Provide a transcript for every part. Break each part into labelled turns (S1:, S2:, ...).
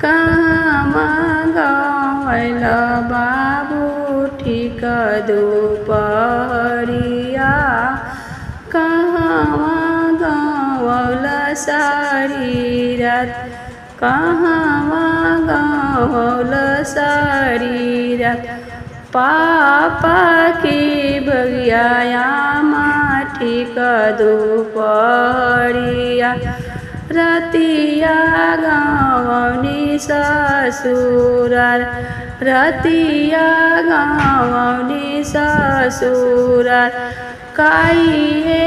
S1: कहाँ गवल बाबू ठीक दुपहरिया, कहाँ गवल सारी रात, कहाँ गवल सारी रात। पापा की बगिया ठीक दुपहरिया, रतिया गवनी ससुराल, रतिया गवनी ससुराल। काइए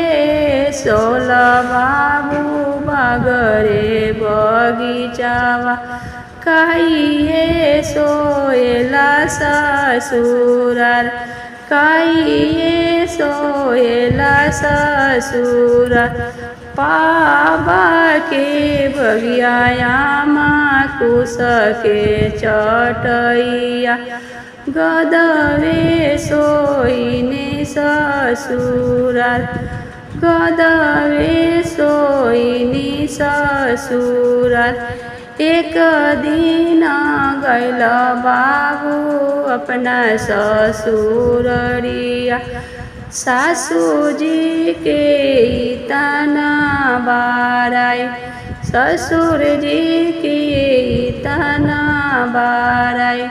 S1: सोल बाबू बागरे बगीचावा, काइए सोएला ससुराल, काइए सोएला ससुराल। पापा के बगिया कुश के चटैया, गदवे सोइने ससुराल, गदवे सोइने ससुराल। एक दिन गैल बाबू अपना ससुररिया, सासुजी के तना बाराई, ससुर जी के तना बाराई।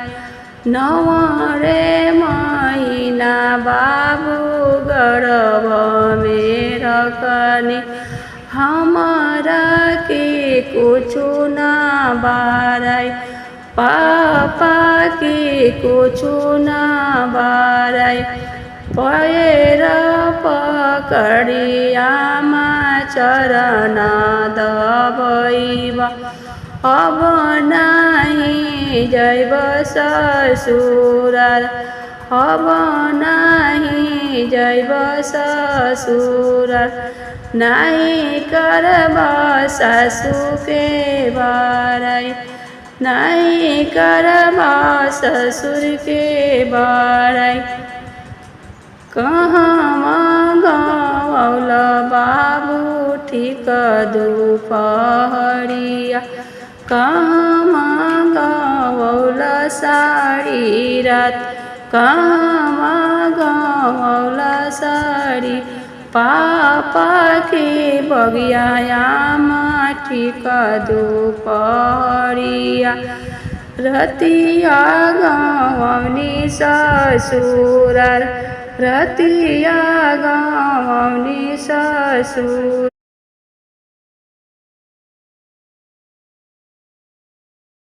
S1: नवरे महीना बाबू गर्भ में रखने, हमारा के कुछु ना बाराई, पापा के कुछु ना बाराई। पैर पकड़िया चरण दबैबा, अब नहीं जैब ससुराल, अब नहीं जैब ससुराल। नहीं करब सासु के बाराई, नहीं करब ससुर के बाराई। कहाँ गवल बाबू ठीक दुपहरिया, कहाँ गवल सारी रात, कहाँ गवल सारी। पापा के बगिया ठीक दुपहरिया, रतिया गवनी ससुराल, रतिया गवनी ससुर।